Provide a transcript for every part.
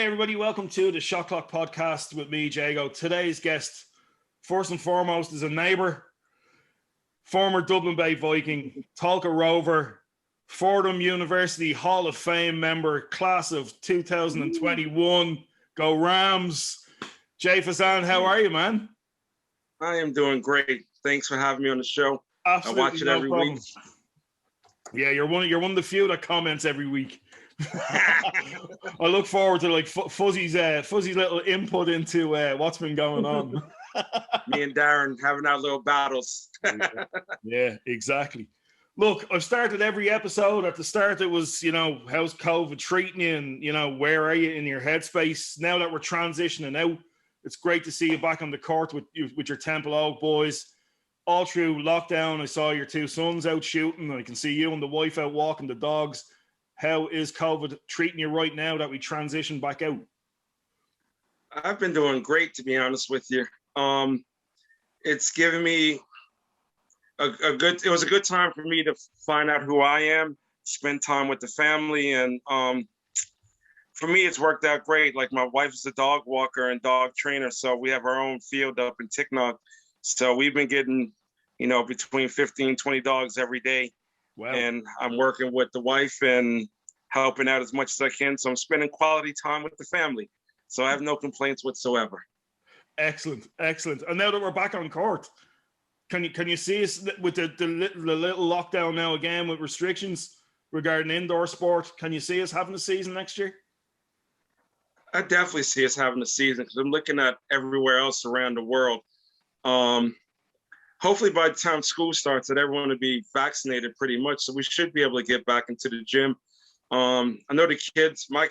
Hey everybody, welcome to the Shot Clock podcast with me, Jago. Today's guest, first and foremost, is a neighbour, former Dublin Bay Viking, Talca Rover, Fordham University Hall of Fame member, class of 2021. Go Rams. Jay Fazande, how are you, man? I am doing great. Thanks for having me on the show. Absolutely, I watch it every week. Yeah, you're one of the few that comments every week. I look forward to like Fuzzy's little input into what's been going on. Me and Darren having our little battles. Yeah, exactly. Look, I've started every episode. At the start, it was, how's COVID treating you, and where are you in your headspace? Now that we're transitioning out, it's great to see you back on the court with your Temple Oak boys. All through lockdown, I saw your two sons out shooting. I can see you and the wife out walking the dogs. How is COVID treating you right now that we transition back out? I've been doing great, to be honest with you. It's given me it was a good time for me to find out who I am, spend time with the family. And for me, it's worked out great. Like, my wife is a dog walker and dog trainer, so we have our own field up in Ticknock. So we've been getting, between 15, 20 dogs every day. Wow. And I'm working with the wife and helping out as much as I can. So I'm spending quality time with the family. So I have no complaints whatsoever. Excellent. And now that we're back on court, can you see us with the little lockdown now again with restrictions regarding indoor sport? Can you see us having a season next year? I definitely see us having a season, because I'm looking at everywhere else around the world. Hopefully by the time school starts, that everyone will be vaccinated pretty much. So we should be able to get back into the gym. I know my kids, I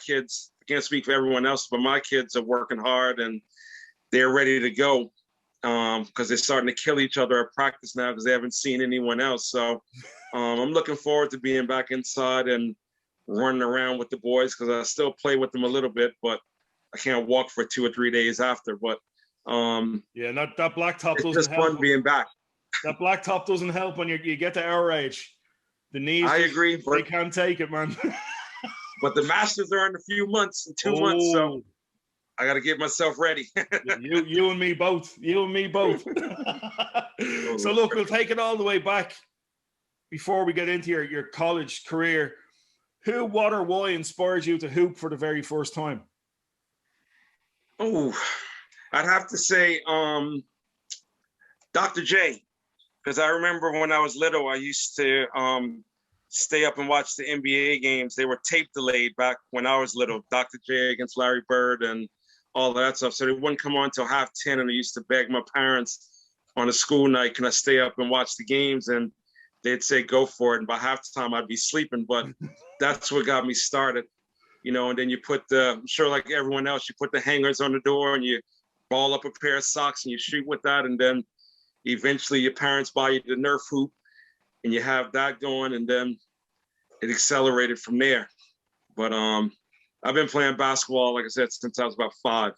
can't speak for everyone else, but my kids are working hard and they're ready to go, because they're starting to kill each other at practice now because they haven't seen anyone else. So I'm looking forward to being back inside and running around with the boys, because I still play with them a little bit, but I can't walk for 2 or 3 days after. But that black top doesn't help. It's just fun being back. That black top doesn't help when you get to our age. The knees, I agree, but they can't take it, man. But the Masters are in a few months, in 2 months, so I got to get myself ready. you and me both. So look, we'll take it all the way back before we get into your college career. Who, what, or why inspired you to hoop for the very first time? Oh, I'd have to say Dr. J, because I remember when I was little, I used to stay up and watch the NBA games. They were tape delayed back when I was little, Dr. J against Larry Bird and all that stuff. So they wouldn't come on until 10:30, and I used to beg my parents on a school night, can I stay up and watch the games? And they'd say, go for it. And by halftime, I'd be sleeping, but that's what got me started. And then you put I'm sure like everyone else, you put the hangers on the door and you ball up a pair of socks and you shoot with that. And then eventually your parents buy you the Nerf hoop and you have that going, and then it accelerated from there. But I've been playing basketball, like I said, since I was about 5,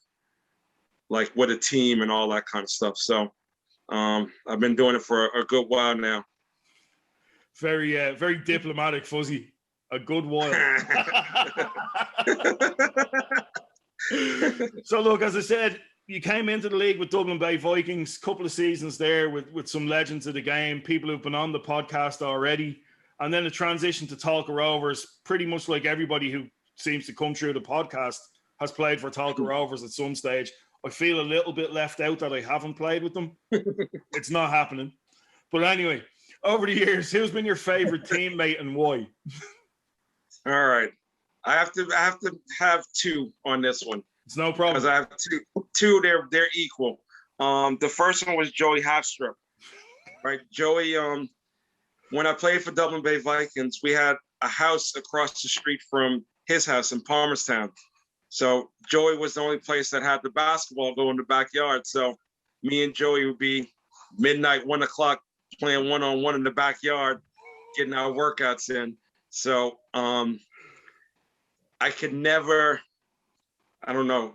like with a team and all that kind of stuff. So I've been doing it for a good while now. Very diplomatic, Fuzzy. A good while. So look, as I said, you came into the league with Dublin Bay Vikings, couple of seasons there with some legends of the game, people who've been on the podcast already, and then the transition to Talca Rovers. Pretty much like everybody who seems to come through the podcast has played for Talca Rovers at some stage. I feel a little bit left out that I haven't played with them. It's not happening. But anyway, over the years, who's been your favorite teammate and why? All right. I have to have 2 on this one. It's no problem. Because I have two, they're equal. The first one was Joey Haastrup. Right? Joey, when I played for Dublin Bay Vikings, we had a house across the street from his house in Palmerstown. So Joey was the only place that had the basketball go in the backyard. So me and Joey would be midnight, 1 o'clock, playing one-on-one in the backyard, getting our workouts in. So I could never,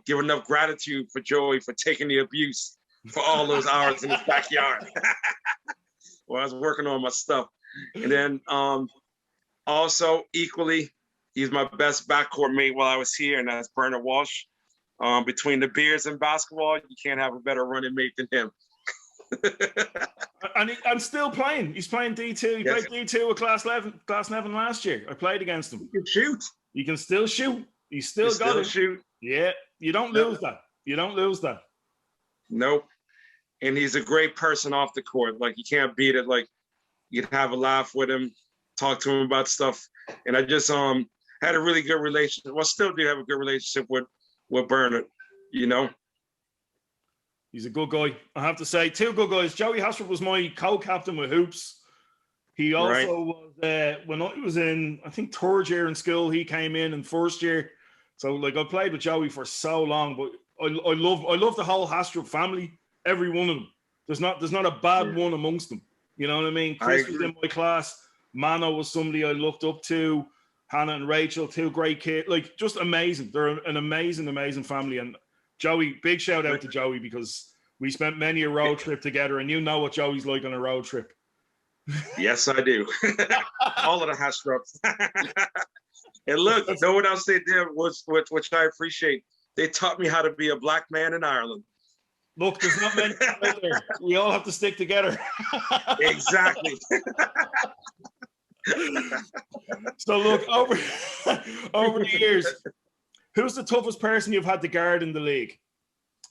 give enough gratitude for Joey for taking the abuse for all those hours in his backyard while I was working on my stuff. And then also equally, he's my best backcourt mate while I was here, and that's Bernard Walsh. Between the beers and basketball, you can't have a better running mate than him. and still playing. He's playing D2. He played D2 with Glasnevin last year. I played against him. He can shoot. He can still shoot. He's still got it. Shoot. Yeah, you don't lose that. You don't lose that. Nope. And he's a great person off the court. Like, you can't beat it. Like, you'd have a laugh with him, talk to him about stuff. And I just had a really good relationship. Well, still do have a good relationship with Bernard, you know? He's a good guy. I have to say, two good guys. Joey Haastrup was my co-captain with Hoops. He also was, when I was in, I think, third year in school, he came in first year. So, like, I played with Joey for so long, but I love the whole Haastrup family, every one of them. There's not a bad one amongst them. You know what I mean? Chris was in my class. Mano was somebody I looked up to. Hannah and Rachel, two great kids. Like, just amazing. They're an amazing, amazing family. And Joey, big shout out to Joey, because we spent many a road trip together, and you know what Joey's like on a road trip. Yes, I do. All of the Haastrups. And look, you know what else they did, which I appreciate? They taught me how to be a black man in Ireland. Look, there's not many out there. We all have to stick together. Exactly. So look, over the years, who's the toughest person you've had to guard in the league?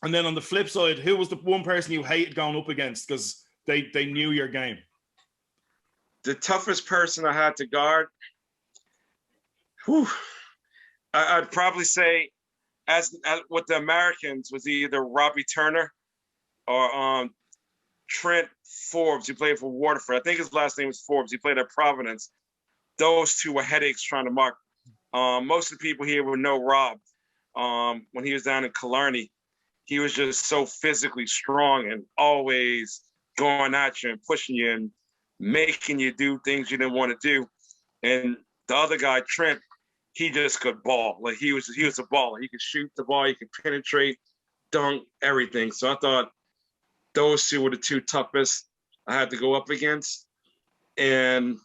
And then on the flip side, who was the one person you hated going up against because they knew your game? The toughest person I had to guard, I'd probably say, as with the Americans, was either Robbie Turner or Trent Forbes. He played for Waterford. I think his last name was Forbes. He played at Providence. Those two were headaches trying to mark. Most of the people here would know Rob. When he was down in Killarney, he was just so physically strong and always going at you and pushing you and making you do things you didn't want to do. And the other guy, Trent, he just could ball. Like, he was a baller. He could shoot the ball. He could penetrate, dunk, everything. So I thought those two were the two toughest I had to go up against. And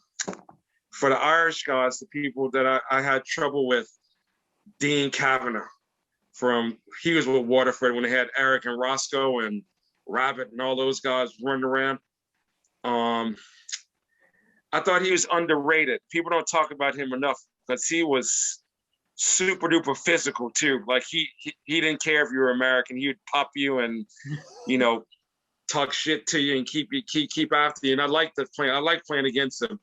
for the Irish guys, the people that I had trouble with, Dean Kavanagh. He was with Waterford when they had Eric and Roscoe and Rabbit and all those guys running around. I thought he was underrated. People don't talk about him enough because he was super duper physical too. Like, he didn't care if you were American. He would pop you and, you know, talk shit to you and keep after you. And I liked playing against him,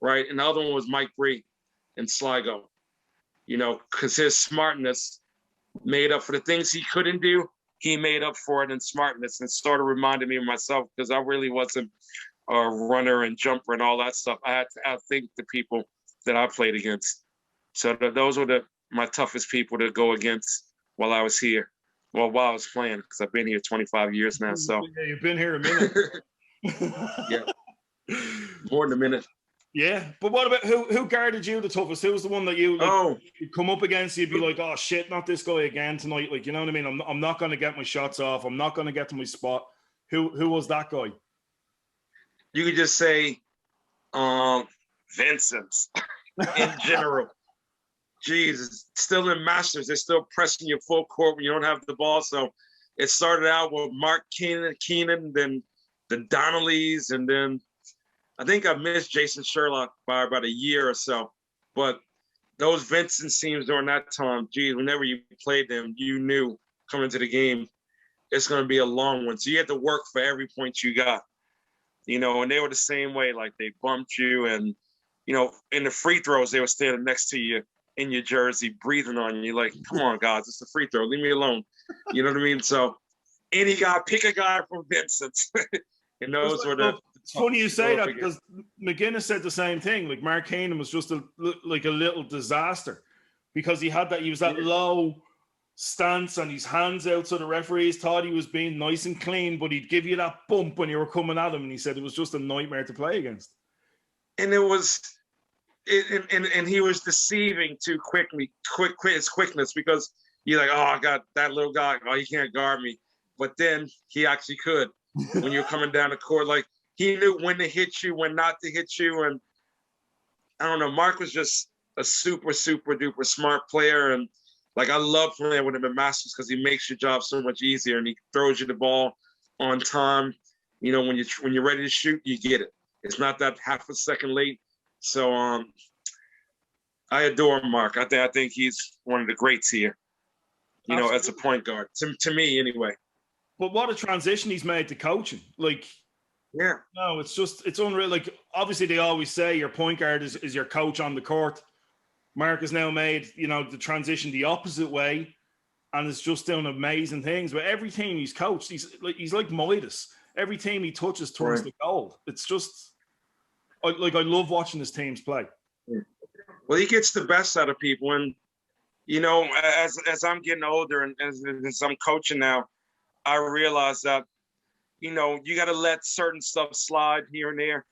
right? And the other one was Mike Bree in Sligo, you know, because his smartness made up for the things he couldn't do. He made up for it in smartness and started reminding me of myself, because I really wasn't a runner and jumper and all that stuff. I had to outthink the people that I played against. So those were my toughest people to go against while I was here. Well, while I was playing, because I've been here 25 years now. So yeah, you've been here a minute. Yeah, more than a minute. Yeah, but what about who guarded you the toughest? Who was the one that you'd come up against? You'd be like, oh shit, not this guy again tonight. Like, you know what I mean? I'm not going to get my shots off. I'm not going to get to my spot. Who was that guy? You could just say Vincent in general. Jesus, still in Masters, they're still pressing you full court when you don't have the ball. So it started out with Keenan, then the Donnellys, and then I think I missed Jason Sherlock by about a year or so. But those Vincent teams during that time, geez, whenever you played them, you knew coming to the game, it's going to be a long one. So you had to work for every point you got. You know, and they were the same way. Like, they bumped you, and, you know, in the free throws, they were standing next to you in your jersey, breathing on you. Like, come on, guys, it's a free throw. Leave me alone. You know what I mean? So any guy, pick a guy from Vincent. And those were the... It's funny you say that, because McGuinness said the same thing. Like, Markkanen was just a little disaster, because he was that low stance and his hands out, so the referees thought he was being nice and clean, but he'd give you that bump when you were coming at him, and he said it was just a nightmare to play against. And it was, and he was deceiving too quickly, his quickness, because you're like, oh, I got that little guy, oh, he can't guard me. But then he actually could. When you're coming down the court, like, he knew when to hit you, when not to hit you. And I don't know, Mark was just a super, super duper smart player. And Like, I love playing with him in Masters because he makes your job so much easier, and he throws you the ball on time. You know, when you're ready to shoot, you get it. It's not that half a second late. So I adore Mark. I think he's one of the greats here. You know, as a point guard, to me anyway. But what a transition he's made to coaching. Like, yeah, no, it's unreal. Like, obviously they always say your point guard is your coach on the court. Mark has now made, you know, the transition the opposite way, and is just doing amazing things. But every team he's coached, he's like Midas. Every team he touches turns to gold. It's just I love watching his teams play. Well, he gets the best out of people, and you know, as I'm getting older and as I'm coaching now, I realize that, you know, you got to let certain stuff slide here and there.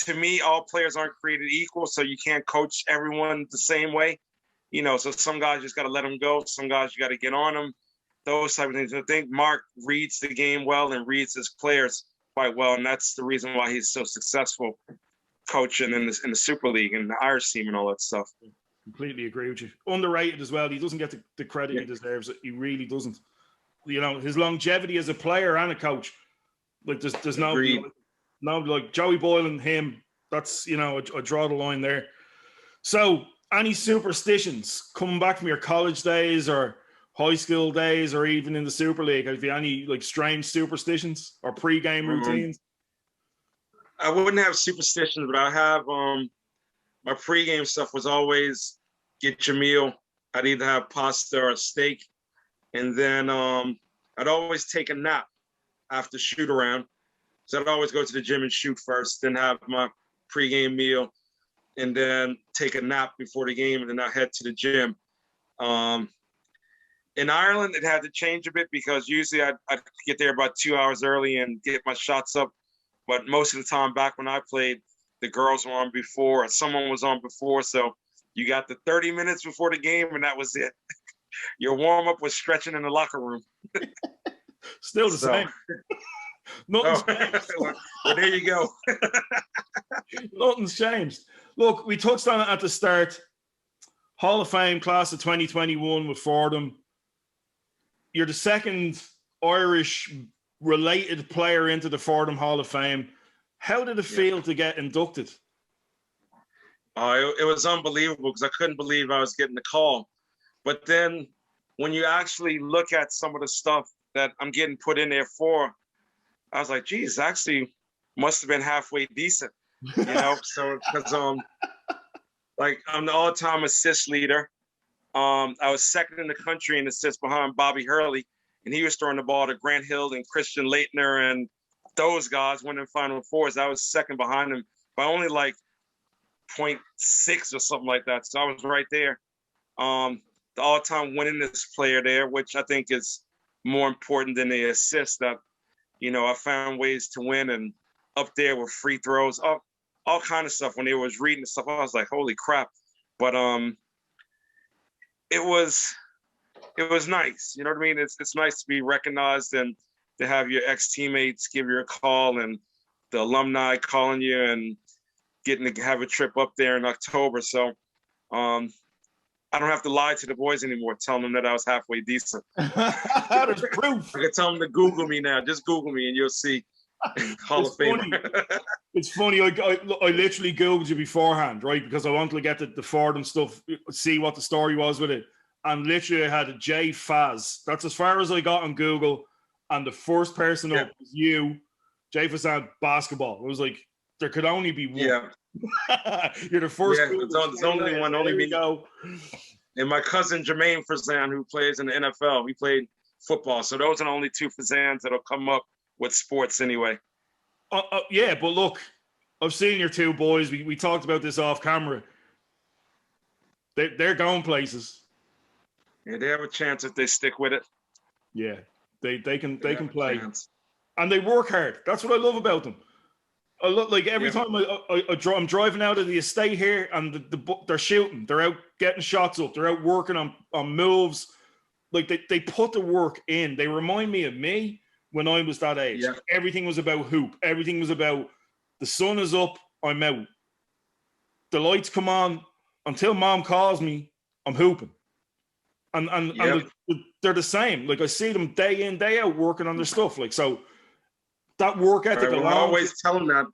To me, all players aren't created equal, so you can't coach everyone the same way. You know, so some guys just got to let them go. Some guys you got to get on them. Those type of things. I think Mark reads the game well and reads his players quite well, and that's the reason why he's so successful coaching in the Super League and the Irish team and all that stuff. Completely agree with you. Underrated as well. He doesn't get the credit he deserves. He really doesn't. You know, his longevity as a player and a coach. Like, there's no like Joey Boyle and him. That's, you know, I draw the line there. So, any superstitions coming back from your college days or high school days or even in the Super League? Have you any like strange superstitions or pre-game routines? I wouldn't have superstitions, but I have my pregame stuff was always get your meal. I'd either have pasta or a steak. And then I'd always take a nap after shoot around. So I'd always go to the gym and shoot first, then have my pregame meal, and then take a nap before the game, and then I'd head to the gym. In Ireland, it had to change a bit because usually I'd get there about 2 hours early and get my shots up. But most of the time back when I played, the girls were on before, or someone was on before. So you got the 30 minutes before the game, and that was it. Your warm-up was stretching in the locker room. Still the same. Nothing's changed. Well, there you go. Nothing's changed. Look, we touched on it at the start. Hall of Fame class of 2021 with Fordham. You're the second Irish-related player into the Fordham Hall of Fame. How did it feel to get inducted? It was unbelievable because I couldn't believe I was getting the call. But then when you actually look at some of the stuff that I'm getting put in there for, I was like, geez, actually must have been halfway decent, you know? So, because like I'm the all-time assist leader. I was second in the country in assists behind Bobby Hurley, and he was throwing the ball to Grant Hill and Christian Leitner and those guys winning Final Fours. I was second behind him by only like 0.6 or something like that. So I was right there. The all-time winningest player there, which I think is more important than the assist. That, you know, I found ways to win, and up there with free throws, all kind of stuff. When they was reading the stuff, I was like, holy crap. But it was nice. You know what I mean? It's nice to be recognized and to have your ex-teammates give you a call and the alumni calling you and getting to have a trip up there in October. So I don't have to lie to the boys anymore, telling them that I was halfway decent. There's proof. I can tell them to Google me now. Just Google me and you'll see Hall of Famer. It's funny. I literally Googled you beforehand, right? Because I wanted to get the Fordham stuff, see what the story was with it. And literally I had a Jay Faz. That's as far as I got on Google. And the first person up was you, Jay Fazande, basketball. It was like, there could only be one. Yeah. You're the first. Yeah, there's only one. Only me. Go. And my cousin Jermaine Fazande, who plays in the NFL, he played football. So those are the only two Fazandes that'll come up with sports anyway. Yeah, but look, I've seen your two boys. We talked about this off camera. They're going places. Yeah, they have a chance if they stick with it. Yeah, they can play, and they work hard. That's what I love about them. I look like every time I'm driving out of the estate here, and they're shooting. They're out getting shots up. They're out working on moves. Like they put the work in. They remind me of me when I was that age. Yeah. Everything was about hoop. Everything was about the sun is up, I'm out. The lights come on. Until mom calls me, I'm hooping. and they're the same. Like I see them day in, day out working on their stuff. Like, so that work ethic Right, alone. I always tell them that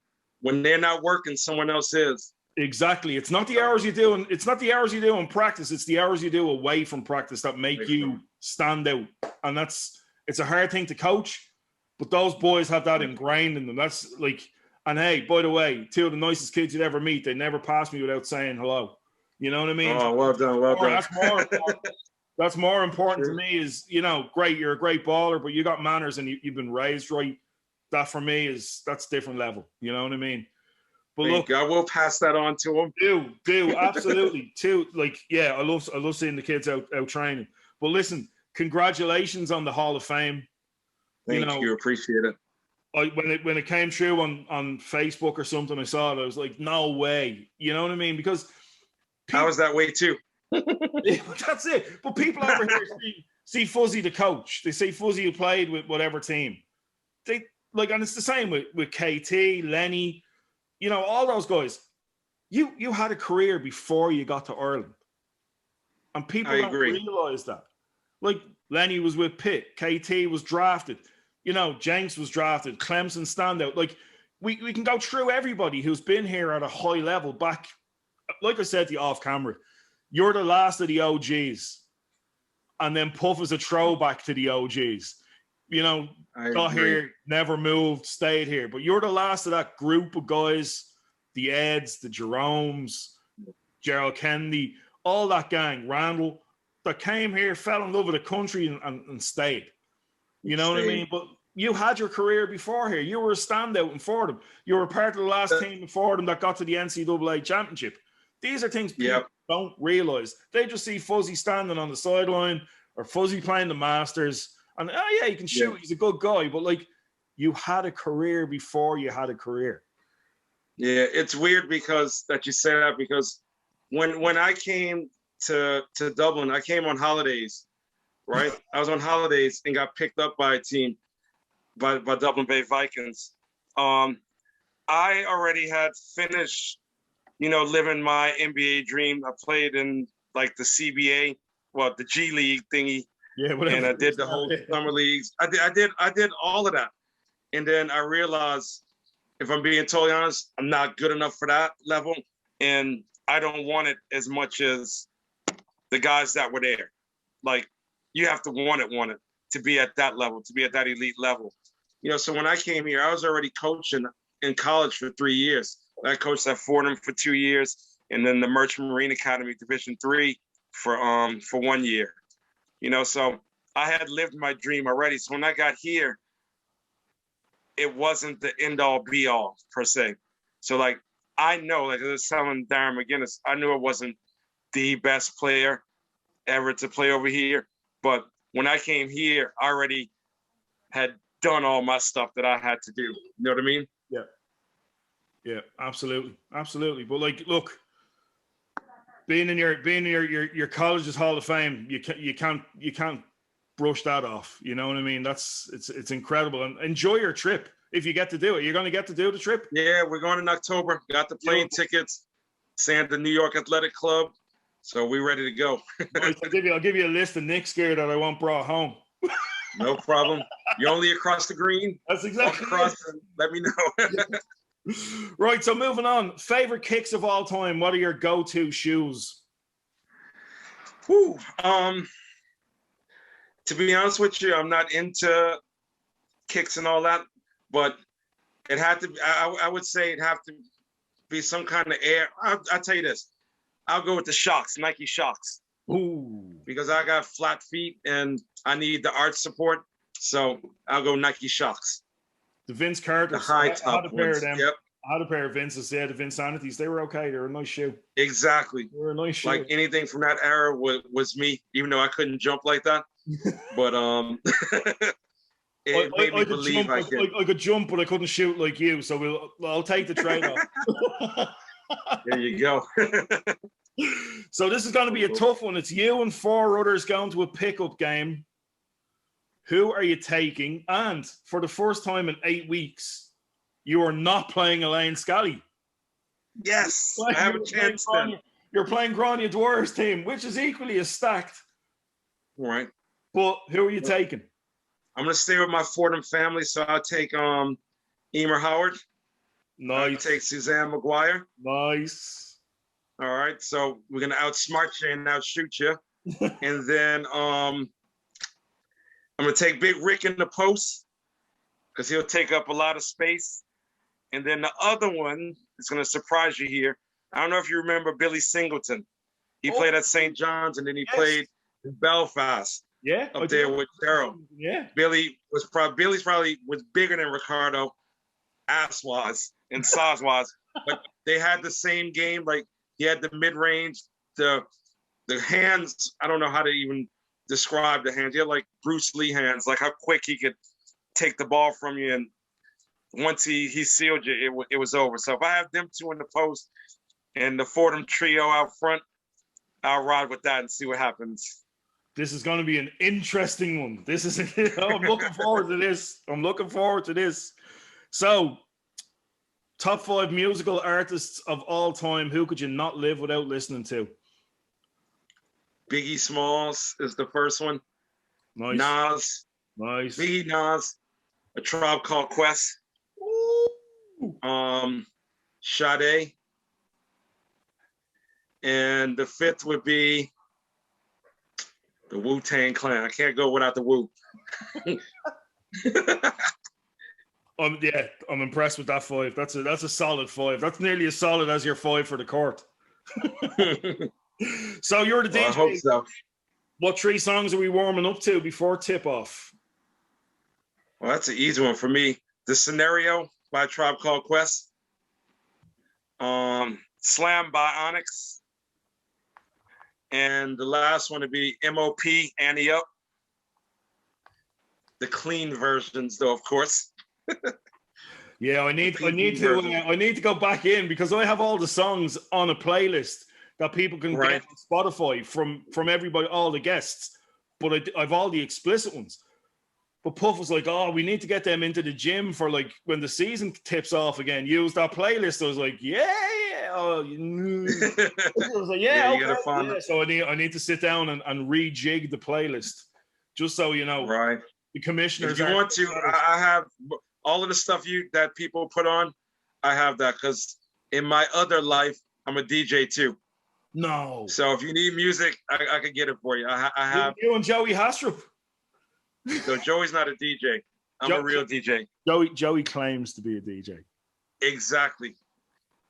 when they're not working, someone else is. Exactly. It's not the hours you do, and it's not the hours you do in practice. It's the hours you do away from practice that make you stand out. And it's a hard thing to coach, but those boys have that ingrained in them. That's like, and hey, by the way, two of the nicest kids you'd ever meet. They never pass me without saying hello. You know what I mean? Oh, well done, well done. That's more important. That's more important to me is, great, you're a great baller, but you got manners and you've been raised right. That for me that's different level. You know what I mean? But look, I will pass that on to them. Do absolutely. I love seeing the kids out training. But listen, congratulations on the Hall of Fame. Thank you, appreciate it. When it came through on Facebook or something, I saw it. I was like, no way. You know what I mean? Because I was that way too. That's it. But people over here see Fuzzy the coach. They say Fuzzy who played with whatever team. They and it's the same with KT, Lenny, all those guys. You had a career before you got to Ireland. And people don't realize that. Like Lenny was with Pitt, KT was drafted, Jenks was drafted, Clemson standout. Like we can go through everybody who's been here at a high level back. Like I said to you off camera, you're the last of the OGs. And then Puff is a throwback to the OGs. Got here, never moved, stayed here. But you're the last of that group of guys, the Eds, the Jeromes, Gerald Kennedy, all that gang, Randall, that came here, fell in love with the country and stayed. You know what I mean? But you had your career before here. You were a standout in Fordham. You were part of the last team in Fordham that got to the NCAA championship. These are things people don't realize. They just see Fuzzy standing on the sideline or Fuzzy playing the Masters. And, he can shoot. Yeah. He's a good guy. But, you had a career before you had a career. Yeah, it's weird that you say that because when I came to Dublin, I came on holidays, right? I was on holidays and got picked up by a team, by Dublin Bay Vikings. I already had finished, living my NBA dream. I played in, the CBA, the G League thingy. Yeah, whatever. And I did the whole summer leagues. I did all of that. And then I realized, if I'm being totally honest, I'm not good enough for that level. And I don't want it as much as the guys that were there. You have to want it to be at that level, to be at that elite level. So when I came here, I was already coaching in college for 3 years. I coached at Fordham for 2 years, and then the Merchant Marine Academy Division III for 1 year. So I had lived my dream already. So when I got here, it wasn't the end all be all per se. So I know, I was telling Darren McGinnis, I knew I wasn't the best player ever to play over here. But when I came here, I already had done all my stuff that I had to do. You know what I mean? Yeah. Yeah, absolutely. Absolutely. But look, being in your college's Hall of Fame, you can't brush that off. You know what I mean? It's incredible. And enjoy your trip if you get to do it. You're going to get to do the trip? Yeah, we're going in October. Got the plane tickets. Staying the New York Athletic Club. So we're ready to go. I'll give you a list of Knicks gear that I want brought home. No problem. You're only across the green. That's exactly across. Let me know. Right, so moving on. Favorite kicks of all time. What are your go-to shoes? To be honest with you, I'm not into kicks and all that, but it had to. I would say it have to be some kind of air. I'll tell you this. I'll go with the Shocks, Nike Shocks. Ooh. Because I got flat feet and I need the arch support, so I'll go Nike Shocks. The Vince Carter, the high top ones. Yep. I had a pair of Vince's. They had the Vinsanities. They were okay. They were a nice shoe. Exactly. They were a nice shoe. Anything from that era was me, even though I couldn't jump like that. But it made me believe I could. I could jump, but I couldn't shoot like you. So I'll take the trade-off. There you go. So this is going to be a tough one. It's you and 4 others going to a pickup game. Who are you taking? And for the first time in 8 weeks, you are not playing Elaine Scally. Yes, I have a chance then. You're playing Grania Dwyer's team, which is equally as stacked. Right. But who are you taking? I'm gonna stay with my Fordham family, so I'll take Emer Howard. Nice. I'll take Suzanne McGuire. Nice. All right, so we're gonna outsmart you and outshoot you, and then I'm gonna take Big Rick in the post because he'll take up a lot of space, and then the other one is gonna surprise you here. I don't know if you remember Billy Singleton. He played at St. John's, and then he played in Belfast. Yeah, up there with Daryl. Yeah, Billy's probably was bigger than Ricardo ass-wise and size-wise, but they had the same game. Like he had the mid-range, the hands. I don't know how to even describe the hands. He had like Bruce Lee hands, like how quick he could take the ball from you, and once he sealed you, it was over. So if I have them two in the post and the Fordham trio out front, I'll ride with that and see what happens. This is going to be an interesting one. This is. I'm looking forward to this. I'm looking forward to this. So, top 5 musical artists of all time. Who could you not live without listening to? Biggie Smalls is the first one. Nice. Nas. Nice. Biggie, Nas. A Tribe Called Quest. Ooh. Sade. And the 5th would be the Wu-Tang Clan. I can't go without the Wu. Yeah, I'm impressed with that 5. That's a solid 5. That's nearly as solid as your 5 for the court. So you're the DJ. I hope so. What 3 songs are we warming up to before tip off? Well, that's an easy one for me. The Scenario by Tribe Called Quest. Slam by Onyx. And the last one would be MOP, Annie Up. The clean versions, though, of course. Yeah, I need to go back in because I have all the songs on a playlist that people can get on Spotify from everybody, all the guests. But I've all the explicit ones. But Puff was like, "Oh, we need to get them into the gym for like when the season tips off again. Use that playlist." I was like, "Yeah." Oh, I was like, "Yeah." You gotta find it. So I need to sit down and rejig the playlist, just so you know. Right. The commissioners. If you want to, I have all of the stuff that people put on. I have that because in my other life, I'm a DJ too. No. So if you need music, I can get it for you. I have. You and Joey Haastrup. So Joey's not a DJ. I'm a real DJ. Joey claims to be a DJ. Exactly.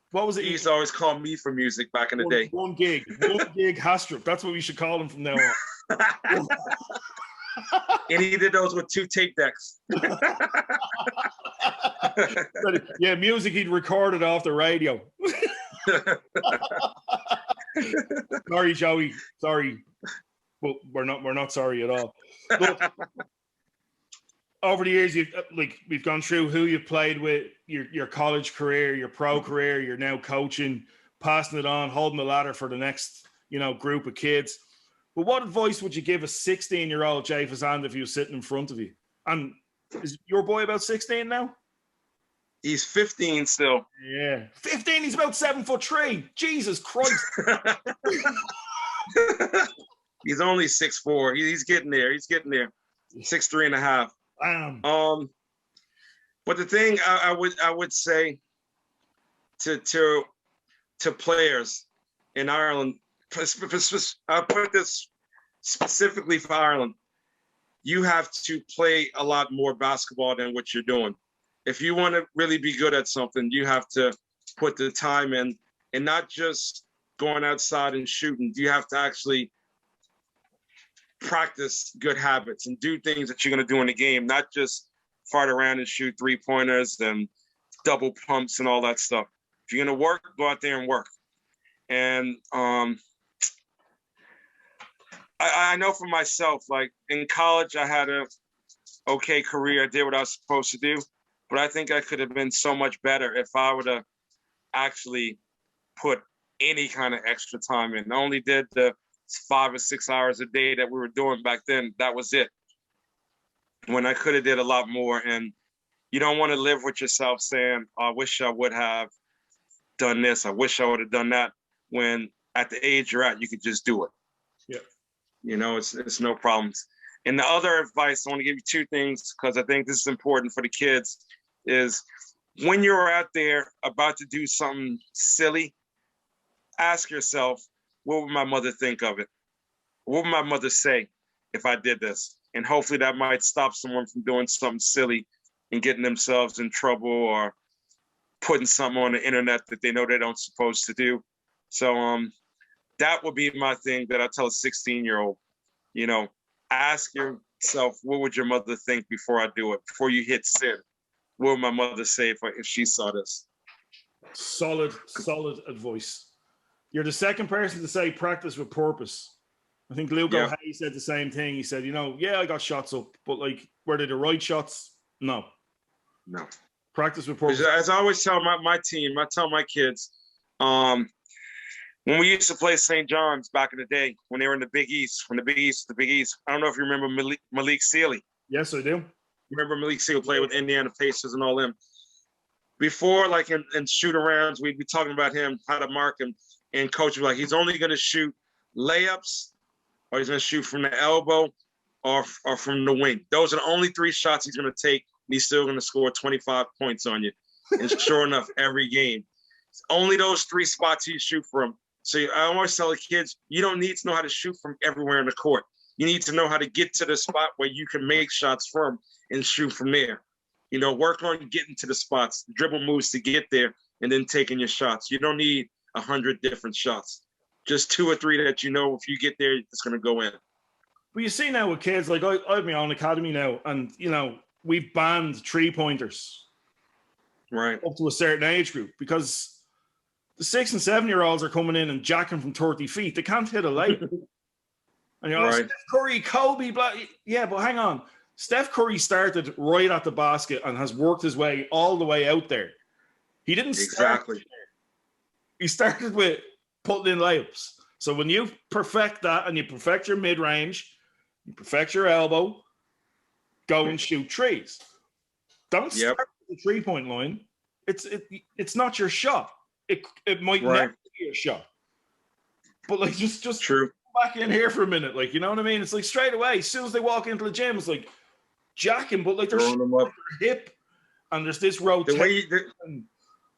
What was it? He used to always call me for music back in the day. One gig Haastrup. That's what we should call him from now on. And he did those with 2 tape decks. Yeah, music he'd recorded off the radio. Sorry, Joey. Sorry. But we're not sorry at all. Look, over the years, we've gone through who you've played with, your college career, your pro career, you're now coaching, passing it on, holding the ladder for the next, group of kids. But what advice would you give a 16-year-old Jay Fazande if he was sitting in front of you? And is your boy about 16 now? He's 15 still. Yeah. 15, he's about 7'3". Jesus Christ. He's only 6'4". He's getting there. 6'3.5". But the thing I would say to players in Ireland, I'll put this specifically for Ireland, you have to play a lot more basketball than what you're doing. If you want to really be good at something, you have to put the time in and not just going outside and shooting. You have to actually practice good habits and do things that you're going to do in the game, not just fart around and shoot 3-pointers and double pumps and all that stuff. If you're going to work, go out there and work. And I know for myself, like in college, I had a okay career. I did what I was supposed to do, but I think I could have been so much better if I would have actually put any kind of extra time in. I only did the 5 or 6 hours a day that we were doing back then. That was it. When I could have did a lot more. And you don't want to live with yourself saying, I wish I would have done this. I wish I would have done that. When at the age you're at, you could just do it. Yeah. it's no problems. And the other advice, I want to give you two things because I think this is important for the kids, is when you're out there about to do something silly, ask yourself, what would my mother think of it? What would my mother say if I did this? And hopefully that might stop someone from doing something silly and getting themselves in trouble or putting something on the internet that they know they don't supposed to do. So that would be my thing that I tell a 16-year-old, ask yourself, what would your mother think before I do it? Before you hit send, what would my mother say if she saw this? Solid advice. You're the second person to say practice with purpose. I think Luke O'Hay said the same thing. He said, I got shots up, but were they the right shots? No. Practice with purpose. As I always tell my team, I tell my kids, when we used to play St. John's back in the day, when they were in the Big East, I don't know if you remember Malik Sealy. Yes, I do. Remember Malik Sealy played with Indiana Pacers and all them. Before, in shoot-arounds, we'd be talking about him, how to mark him, and coach was like, he's only going to shoot layups, or he's going to shoot from the elbow, or from the wing. Those are the only three shots he's going to take, and he's still going to score 25 points on you. And sure enough, every game. It's only those three spots he shoot from. So I always tell the kids, you don't need to know how to shoot from everywhere in the court. You need to know how to get to the spot where you can make shots from and shoot from there. Work on getting to the spots, dribble moves to get there, and then taking your shots. You don't need 100 different shots. Just 2 or 3 that if you get there, it's going to go in. But you see now with kids, I have my own academy now, and, we've banned 3-pointers. Right. Up to a certain age group, because the 6 and 7-year-olds are coming in and jacking from 30 feet. They can't hit a layup. And you're Steph Curry, Kobe, blah. Yeah, but hang on. Steph Curry started right at the basket and has worked his way all the way out there. He didn't start there. He started with putting in layups. So when you perfect that and you perfect your mid-range, you perfect your elbow, go and shoot trees. Don't start with the 3-point line. It's not your shot. It might never be your shot. But just true. Back in here for a minute, you know what I mean? It's straight away, as soon as they walk into the gym, it's jacking, but they're throwing them up their hip, and there's this rotation.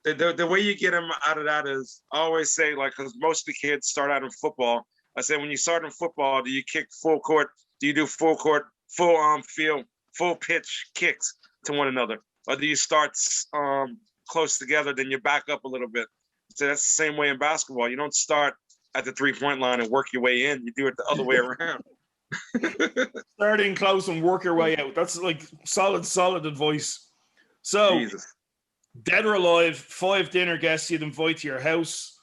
The way you get them out of that is, I always say, because most of the kids start out in football. I say, when you start in football, do you kick full court? Do you do full court, full field, full pitch kicks to one another, or do you start close together, then you back up a little bit? So that's the same way in basketball. You don't start at the 3-point line and work your way in. You do it the other way around. Start in close and work your way out. That's solid advice. So, Jesus. Dead or alive, 5 dinner guests you'd invite to your house.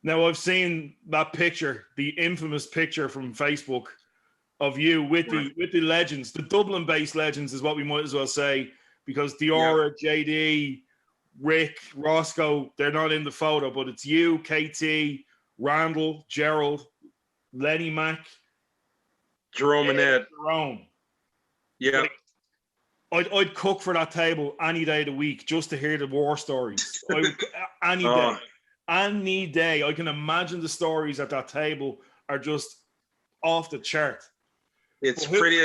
Now, I've seen that picture, the infamous picture from Facebook of you with the legends, the Dublin-based legends is what we might as well say, because Diora, JD, Rick, Roscoe, they're not in the photo, but it's you, KT, Randall, Gerald, Lenny Mack, Jerome and Ed. Jerome. Yeah. I'd cook for that table any day of the week just to hear the war stories. Any day. Any day. I can imagine the stories at that table are just off the chart. It's pretty.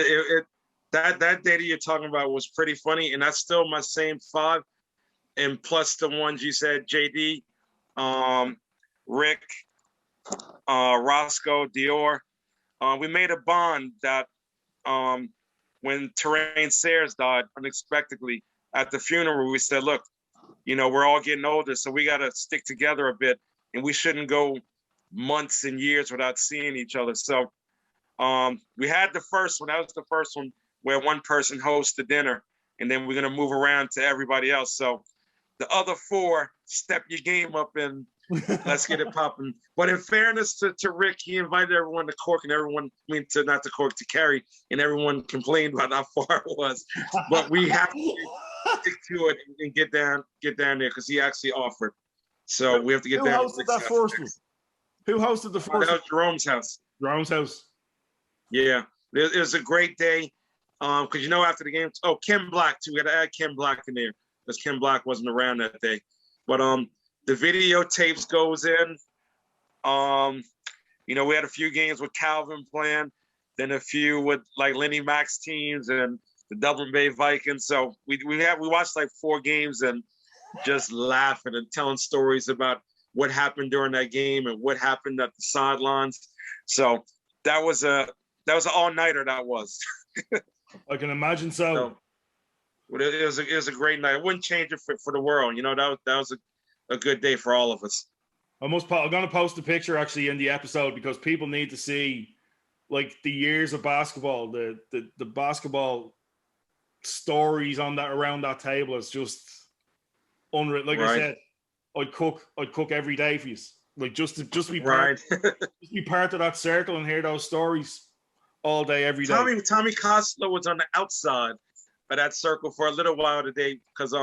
That day that you're talking about was pretty funny, and that's still my same 5. And plus the ones you said, JD, Rick, Roscoe, Dior. We made a bond that when Terrain Sayers died unexpectedly at the funeral, we said, look, we're all getting older, so we got to stick together a bit, and we shouldn't go months and years without seeing each other. So we had the first one. That was the first one where one person hosts the dinner, and then we're going to move around to everybody else. So the other 4, step your game up and let's get it popping. But in fairness to Rick, he invited everyone to Cork, and to Kerry, and everyone complained about how far it was. But we have to stick to it and get down there because he actually offered. So we have to get down. Who hosted that first one? Who hosted the first one? That was Jerome's house. Jerome's house. Yeah. It was a great day. Because after the game, Ken Black too. We had to add Ken Black in there because Ken Black wasn't around that day. But the videotapes goes in. We had a few games with Calvin playing. then a few with like Lenny Mac's teams and the Dublin Bay Vikings. So we watched like 4 games and just laughing and telling stories about what happened during that game and what happened at the sidelines. So that was an all-nighter. That was. I can imagine so. It was a great night. I wouldn't change it for the world. You know, that was a good day for all of us. I'm going to post a picture actually in the episode because people need to see like the years of basketball, the basketball stories on that around that table is just unreal. Like I said, I'd cook every day for you. Like just to be part, just be part of that circle and hear those stories all day, every day. Tommy Costello was on the outside of that circle for a little while today because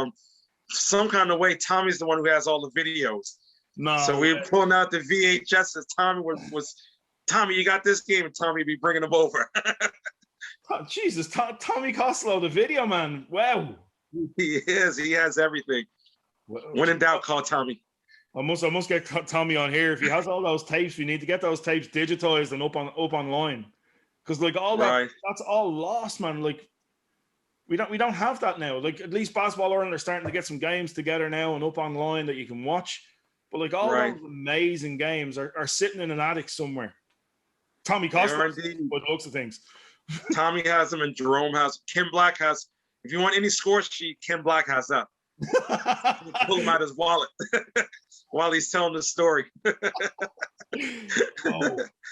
some kind of way Tommy's the one who has all the videos. No, so we were pulling out the VHS as Tommy was Tommy, you got this game, and Tommy be bringing them over. Oh, Jesus, Tommy Costello, the video man. Wow. He is. He has everything. When in doubt, call Tommy. I must get Tommy on here. If he has all those tapes, we need to get those tapes digitized and up online. Because like all that's all lost, man. Like we don't have that now. Like at least Basketball Ireland are starting to get some games together now and up online that you can watch. But like all those amazing games are sitting in an attic somewhere. Tommy Costello, by the looks of things. Tommy has them and Jerome has. Kim Black has. If you want any score sheet, Kim Black has that. Pull him out his wallet while he's telling the story.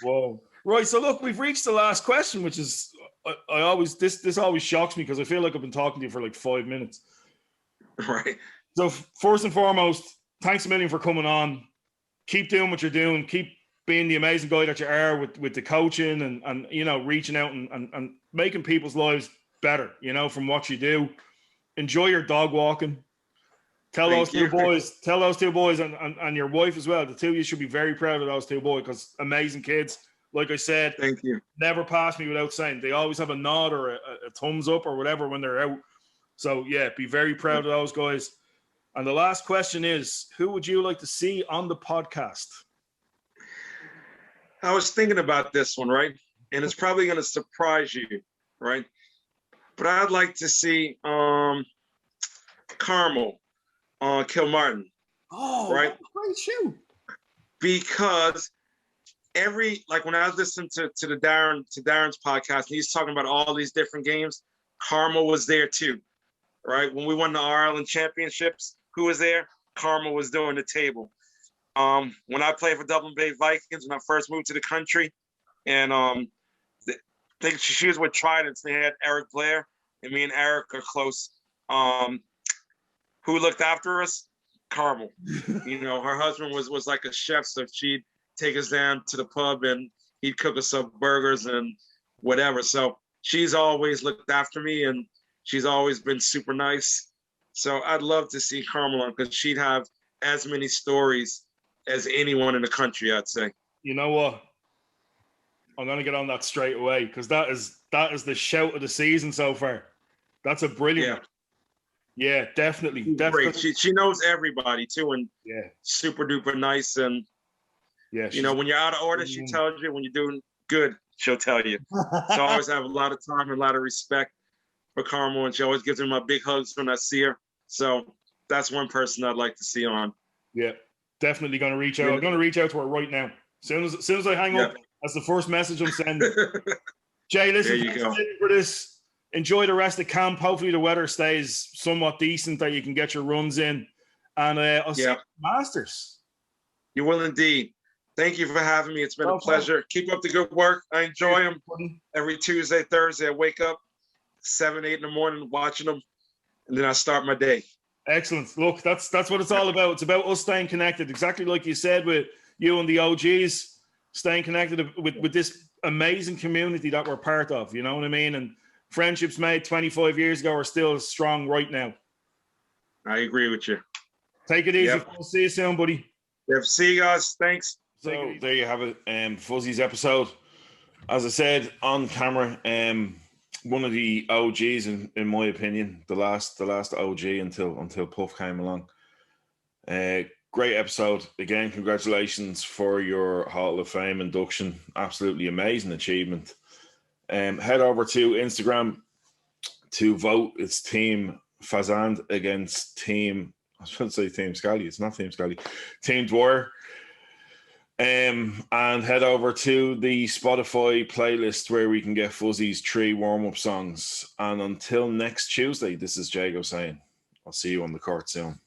Whoa. Right, so look, we've reached the last question, which is this always shocks me because I feel like I've been talking to you for like 5 minutes. Right. So first and foremost, thanks a million for coming on. Keep doing what you're doing. Keep being the amazing guy that you are with the coaching and you know, reaching out and making people's lives better, you know, from what you do. Enjoy your dog walking. Tell those two boys and your wife as well. The two of you should be very proud of those two boys because amazing kids. Like I said, thank you. Never pass me without saying. They always have a nod or a thumbs up or whatever when they're out. So yeah, be very proud of those guys. And the last question is, who would you like to see on the podcast? I was thinking about this one, right? And it's probably going to surprise you, right? But I'd like to see Carmel Kilmartin. Oh, right? Great shoe. Because when I was listening to Darren's podcast, and he's talking about all these different games, Carmel was there too, right? When we won the Ireland Championships, who was there? Carmel was doing the table. When I played for Dublin Bay Vikings, when I first moved to the country, and I think she was with Tridents, they had Eric Blair, and me and Eric are close. Who looked after us? Carmel. You know, her husband was like a chef, so she'd take us down to the pub and he'd cook us up burgers and whatever. So she's always looked after me and she's always been super nice. So I'd love to see Carmel on because she'd have as many stories as anyone in the country, I'd say. You know what? I'm going to get on that straight away because that is the shout of the season so far. That's a brilliant one. Yeah, definitely. Great. She knows everybody too, and super duper nice. And you know, when you're out of order, she tells you. When you're doing good, she'll tell you. So I always have a lot of time and a lot of respect for Carmel, and she always gives me my big hugs when I see her. So that's one person I'd like to see on. Yeah, definitely going to reach out. I'm going to reach out to her right now. As soon as I hang up, that's the first message I'm sending. Jay, listen, thanks for this. Enjoy the rest of camp. Hopefully the weather stays somewhat decent that you can get your runs in. And I'll see you at the Masters. You will indeed. Thank you for having me. It's been a pleasure. Keep up the good work. I enjoy them every Tuesday, Thursday. I wake up 7, 8 in the morning watching them, and then I start my day. Excellent. Look, that's what it's all about. It's about us staying connected. Exactly like you said with you and the OGs, staying connected with this amazing community that we're part of. You know what I mean? And friendships made 25 years ago are still strong right now. I agree with you. Take it easy. We'll see you soon, buddy. Yep. See you guys. Thanks. So there you have it. Fuzzy's episode. As I said, on camera, one of the OGs in my opinion, the last OG until Puff came along. Great episode. Again, congratulations for your Hall of Fame induction. Absolutely amazing achievement. Head over to Instagram to vote. It's Team Fazande against Team, I was going to say Team Scally. It's not Team Scally. Team Dwyer. And head over to the Spotify playlist where we can get Fuzzy's 3 warm-up songs. And until next Tuesday, this is Jago saying, I'll see you on the court soon.